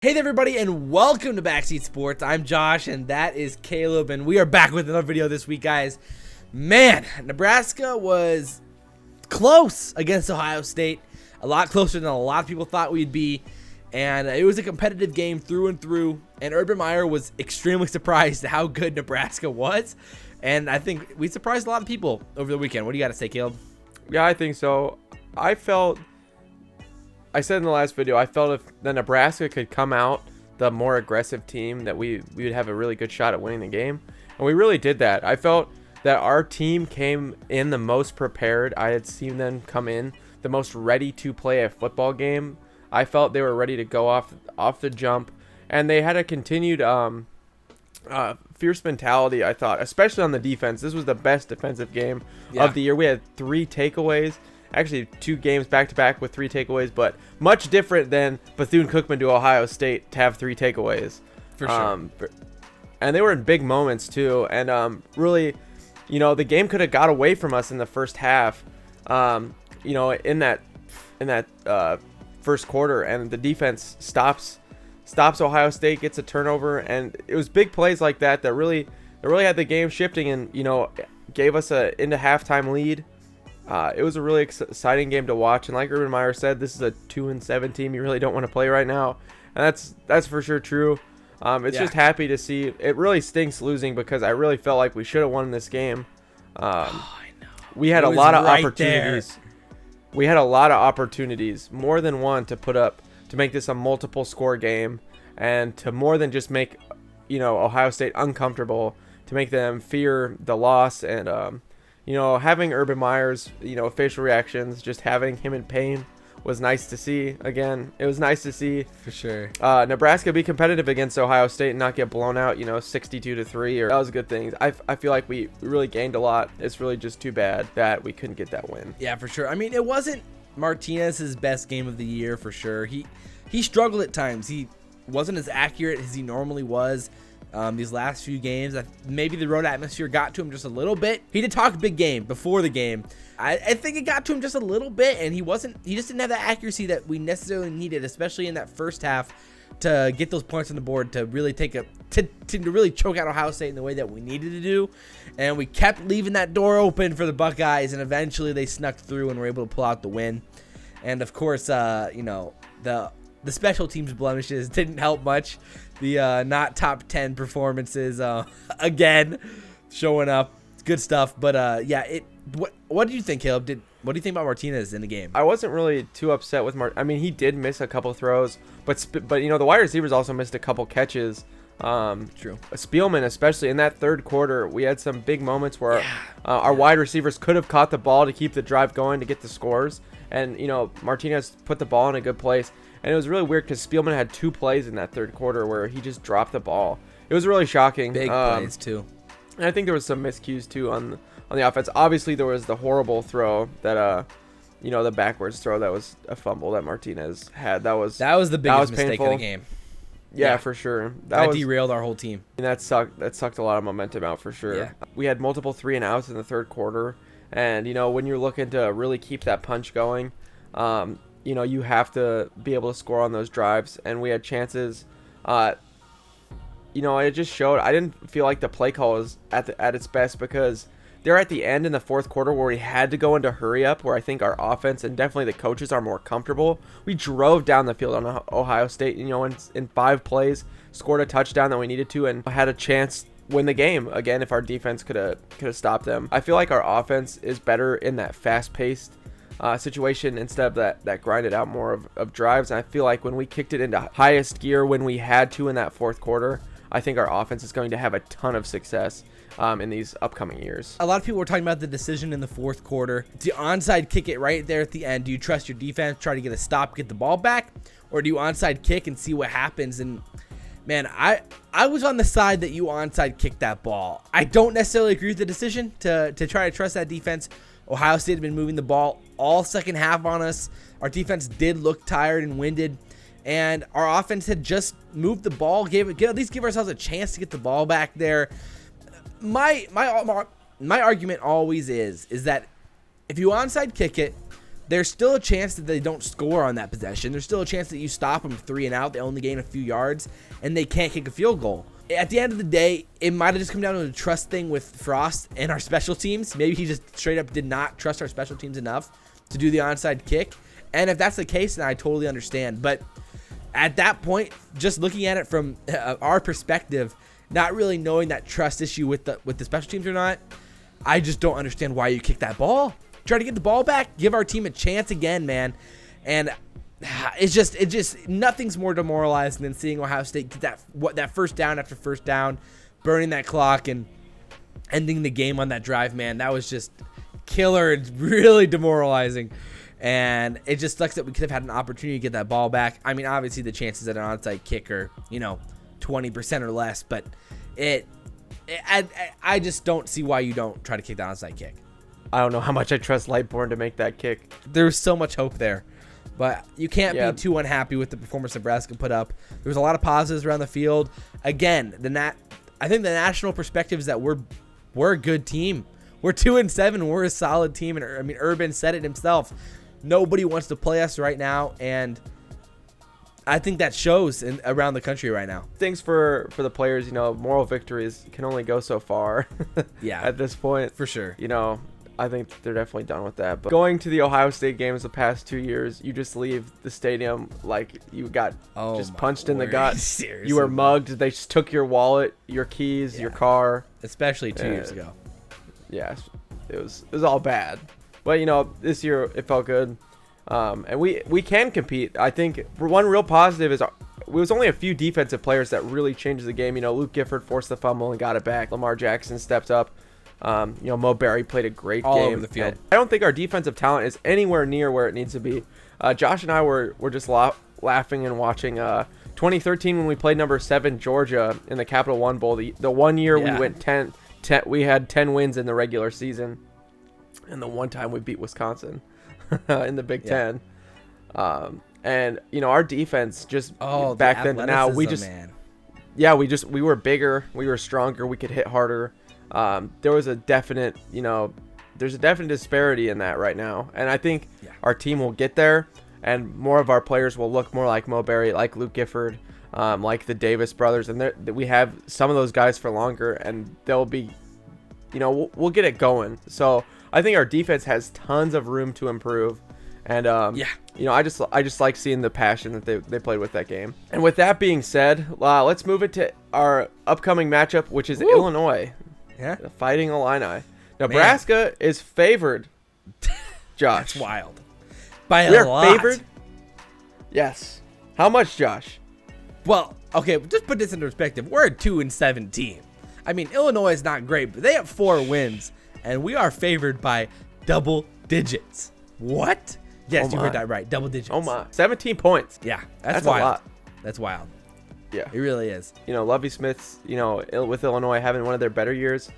Hey there everybody, and welcome to Backseat Sports. I'm Josh and that is Caleb, and we are back with another video this week, guys. Man, Nebraska was close against Ohio State, a lot closer than a lot of people thought we'd be, and it was a competitive game through and through, and Urban Meyer was extremely surprised at how good Nebraska was, and I think we surprised a lot of people over the weekend. What do you got to say, Caleb? Yeah, I think so. I said in the last video, I felt if the Nebraska could come out the more aggressive team, that we would have a really good shot at winning the game. And we really did that. I felt that our team came in the most prepared. I had seen them come in the most ready to play a football game. I felt they were ready to go off the jump. And they had a continued fierce mentality, I thought, especially on the defense. This was the best defensive game of the year. We had 3 takeaways. Actually, 2 games back-to-back with 3 takeaways, but much different than Bethune-Cookman to Ohio State to have 3 takeaways. For sure. And they were in big moments, too. And really, the game could have got away from us in the first half, in that first quarter. And the defense stops Ohio State, gets a turnover. And it was big plays like that really had the game shifting and, gave us a into halftime lead. It was a really exciting game to watch, and like Urban Meyer said, this is a 2-7 team you really don't want to play right now, and that's for sure true. Just happy to see. It really stinks losing because I really felt like we should have won this game. I know. We had a lot of opportunities. We had a lot of opportunities, more than one, to make this a multiple score game, and to more than just make Ohio State uncomfortable, to make them fear the loss. And having Urban Meyer's, facial reactions, just having him in pain was nice to see. Again, it was nice to see. For sure. Nebraska be competitive against Ohio State and not get blown out, 62-3. That was a good thing. I feel like we really gained a lot. It's really just too bad that we couldn't get that win. Yeah, for sure. I mean, it wasn't Martinez's best game of the year, for sure. He struggled at times. He wasn't as accurate as he normally was. These last few games, maybe the road atmosphere got to him just a little bit. He did talk big game before the game. I think it got to him just a little bit, and he just didn't have the accuracy that we necessarily needed, especially in that first half, to get those points on the board, to really to really choke out Ohio State in the way that we needed to do. And we kept leaving that door open for the Buckeyes, and eventually they snuck through and were able to pull out the win. And of course, the special teams blemishes didn't help much. The not top 10 performances again showing up. Good stuff. But what did you think, Caleb? What do you think about Martinez in the game? I wasn't really too upset with I mean, he did miss a couple throws, but the wide receivers also missed a couple catches. True. Spielman, especially in that third quarter, we had some big moments where our wide receivers could have caught the ball to keep the drive going, to get the scores. And, Martinez put the ball in a good place. And it was really weird because Spielman had 2 plays in that third quarter where he just dropped the ball. It was really shocking. Big plays, too. And I think there was some miscues, too, on the offense. Obviously, there was the horrible throw that, the backwards throw that was a fumble that Martinez had. That was the biggest mistake of the game. Yeah, for sure. That derailed our whole team. And that sucked a lot of momentum out, for sure. Yeah. We had multiple 3-and-outs in the third quarter. And, when you're looking to really keep that punch going, you have to be able to score on those drives, and we had chances. It just showed. I didn't feel like the play call was at its best, because they're at the end in the fourth quarter where we had to go into hurry up, where I think our offense and definitely the coaches are more comfortable. We drove down the field on Ohio State, in 5 plays, scored a touchdown that we needed to, and had a chance win the game again if our defense could have stopped them. I feel like our offense is better in that fast-paced situation instead of that grinded out more of drives. And I feel like when we kicked it into highest gear when we had to in that fourth quarter, I think our offense is going to have a ton of success in these upcoming years. A lot of people were talking about the decision in the fourth quarter. Do you onside kick it right there at the end? Do you trust your defense, try to get a stop, get the ball back? Or do you onside kick and see what happens? And man, I was on the side that you onside kick that ball. I don't necessarily agree with the decision to try to trust that defense. Ohio State had been moving the ball all second half on us. Our defense did look tired and winded, and our offense had just moved the ball, at least give ourselves a chance to get the ball back there. My argument always is that if you onside kick it, there's still a chance that they don't score on that possession. There's still a chance that you stop them 3 and out. They only gain a few yards, and they can't kick a field goal. At the end of the day, it might have just come down to a trust thing with Frost and our special teams. Maybe he just straight up did not trust our special teams enough to do the onside kick. And if that's the case, then I totally understand. But at that point, just looking at it from our perspective, not really knowing that trust issue with the special teams or not, I just don't understand why you kick that ball. Try to get the ball back, give our team a chance again, man. And it's just nothing's more demoralizing than seeing Ohio State get that first down after first down, burning that clock and ending the game on that drive, man. That was just killer. It's really demoralizing. And it just sucks that we could have had an opportunity to get that ball back. I mean, obviously the chances at an onside kick are, 20% or less, but I just don't see why you don't try to kick the onside kick. I don't know how much I trust Lightbourne to make that kick. There's so much hope there. But you can't be too unhappy with the performance Nebraska put up. There was a lot of positives around the field. Again, I think the national perspective is that we're a good team. We're 2-7. We're a solid team. And I mean, Urban said it himself. Nobody wants to play us right now, and I think that shows around the country right now. Things for the players, moral victories can only go so far. Yeah, at this point, for sure. I think they're definitely done with that. But going to the Ohio State games the past 2 years, you just leave the stadium like you got just punched in the gut. Seriously. You were mugged. They just took your wallet, your keys, your car. Especially 2 years ago. Yeah, it was all bad. But this year it felt good, and we can compete. I think one real positive is it was only a few defensive players that really changed the game. Luke Gifford forced the fumble and got it back. Lamar Jackson stepped up. Mo Berry played a great game. All over the field. I don't think our defensive talent is anywhere near where it needs to be. Josh and I were just laughing and watching 2013 when we played number 7 Georgia in the Capital One Bowl. The 1 year we went 10, we had 10 wins in the regular season. And the one time we beat Wisconsin in the Big Ten. And, our defense just back then to now, we were bigger. We were stronger. We could hit harder. There was a definite, there's a definite disparity in that right now. And I think our team will get there, and more of our players will look more like Mo Berry, like Luke Gifford, like the Davis brothers. And we have some of those guys for longer, and they'll be, we'll get it going. So I think our defense has tons of room to improve. And, I just like seeing the passion that they played with that game. And with that being said, let's move it to our upcoming matchup, which is Illinois. Yeah. The Fighting Illini. Nebraska is favored. Josh. That's wild. By a lot. Favored? Yes. How much, Josh? Well, okay, just put this into perspective. We're a 2-7 team. I mean, Illinois is not great, but they have 4 wins, and we are favored by double digits. What? Yes, you heard that right. Double digits. Oh, my. 17 points. Yeah, that's wild. A lot. That's wild. Yeah. It really is. Lovie Smith's, with Illinois having one of their better years,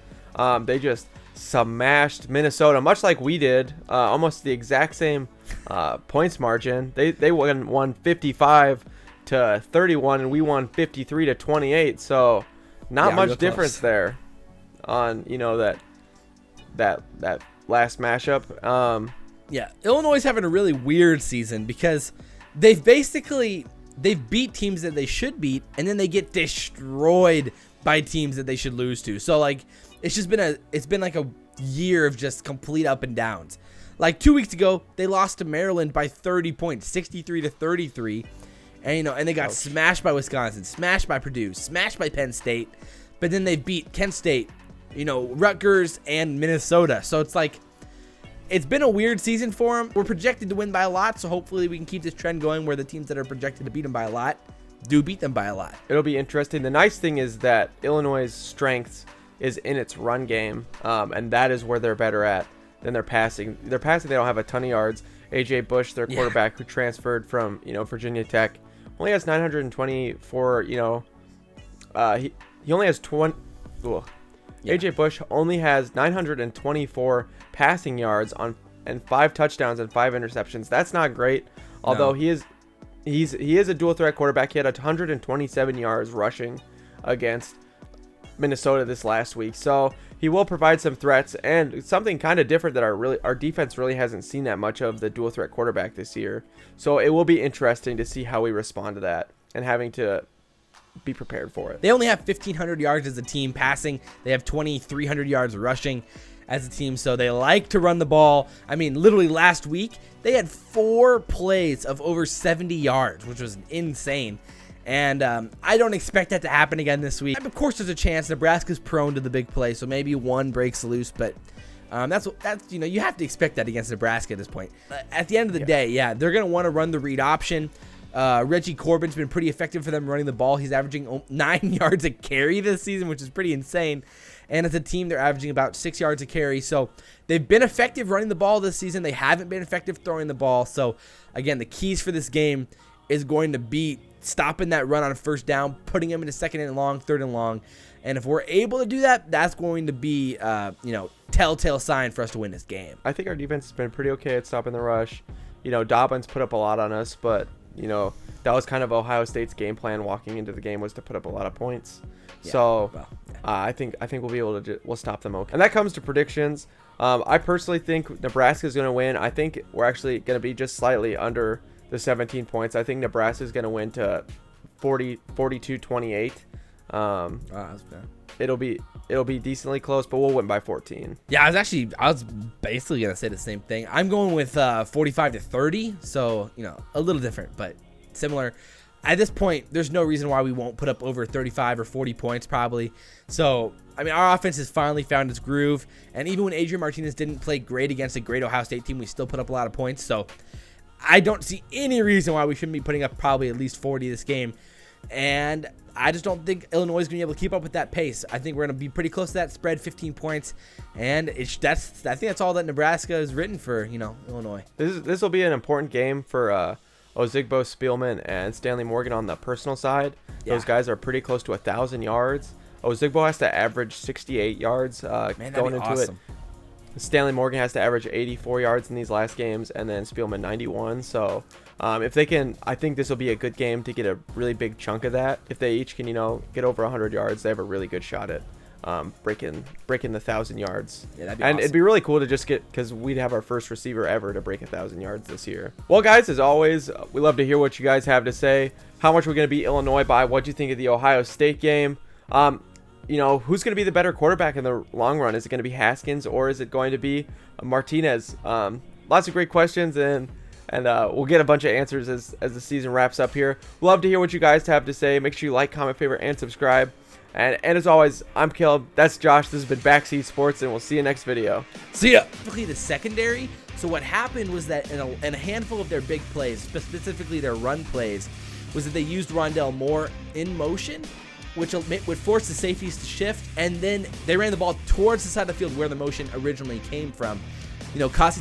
they just smashed Minnesota, much like we did, almost the exact same points margin. They won 55-31, and we won 53-28. So not much difference there on that last matchup. Illinois is having a really weird season because they've beat teams that they should beat, and then they get destroyed by teams that they should lose to. So it's been like a year of just complete up and downs. Like 2 weeks ago, they lost to Maryland by 30 points, 63-33, and and they got smashed by Wisconsin, smashed by Purdue, smashed by Penn State, but then they beat Kent State, Rutgers and Minnesota. So it's been a weird season for them. We're projected to win by a lot, so hopefully we can keep this trend going where the teams that are projected to beat them by a lot do beat them by a lot. It'll be interesting. The nice thing is that Illinois' strength is in its run game, and that is where they're better at than their passing. Their passing, they don't have a ton of yards. A.J. Bush, their quarterback who transferred from Virginia Tech, only has 924. He only has 20. A.J. Bush only has 924 passing yards and 5 touchdowns and 5 interceptions. That's not great. Although he is a dual threat quarterback. He had 127 yards rushing against Minnesota this last week. So he will provide some threats and something kind of different that our defense really hasn't seen that much of, the dual threat quarterback this year. So it will be interesting to see how we respond to that and having to be prepared for it. They only have 1,500 yards as a team passing. They have 2,300 yards rushing as a team, so they like to run the ball. I mean, literally last week, they had 4 plays of over 70 yards, which was insane. And I don't expect that to happen again this week. Of course, there's a chance. Nebraska's prone to the big play, so maybe one breaks loose, but that's you have to expect that against Nebraska at this point. At the end of the day, yeah, they're going to want to run the read option. Reggie Corbin's been pretty effective for them running the ball. He's averaging 9 yards a carry this season, which is pretty insane. And as a team, they're averaging about 6 yards a carry. So they've been effective running the ball this season. They haven't been effective throwing the ball. So, again, the keys for this game is going to be stopping that run on first down, putting them into second and long, third and long. And if we're able to do that, that's going to be, telltale sign for us to win this game. I think our defense has been pretty okay at stopping the rush. Dobbins put up a lot on us, but that was kind of Ohio State's game plan walking into the game, was to put up a lot of points. Yeah, so I think we'll be able to we'll stop them okay. And that comes to predictions. I personally think Nebraska is going to win. I think we're actually going to be just slightly under the 17 points. I think Nebraska is going to win to 42-28. That's fair. It'll be decently close, but we'll win by 14. Yeah, I was basically gonna say the same thing. I'm going with 45-30, so a little different, but similar. At this point, there's no reason why we won't put up over 35 or 40 points probably. So, I mean, our offense has finally found its groove, and even when Adrian Martinez didn't play great against a great Ohio State team, we still put up a lot of points. So, I don't see any reason why we shouldn't be putting up probably at least 40 this game. And I just don't think Illinois is going to be able to keep up with that pace. I think we're going to be pretty close to that spread, 15 points. And I think that's all that Nebraska is written for, Illinois. This will be an important game for Ozigbo, Spielman, and Stanley Morgan on the personal side. Yeah. Those guys are pretty close to 1,000 yards. Ozigbo has to average 68 yards going into it. Stanley Morgan has to average 84 yards in these last games, and then Spielman 91. So if they can, I think this will be a good game to get a really big chunk of that. If they each can, get over 100 yards, they have a really good shot at breaking the 1,000 yards. Yeah, that'd be awesome. It'd be really cool to just get, because we'd have our first receiver ever to break 1,000 yards this year. Well, guys, as always, we love to hear what you guys have to say. How much we're going to beat Illinois by? What do you think of the Ohio State game? Who's going to be the better quarterback in the long run? Is it going to be Haskins or is it going to be Martinez? Lots of great questions, and we'll get a bunch of answers as the season wraps up here. Love to hear what you guys have to say. Make sure you like, comment, favorite, and subscribe. And as always, I'm Caleb. That's Josh. This has been Backseat Sports, and we'll see you next video. See ya. The secondary. So what happened was that in a handful of their big plays, specifically their run plays, was that they used Rondell Moore in motion, which would force the safeties to shift, and then they ran the ball towards the side of the field where the motion originally came from, costing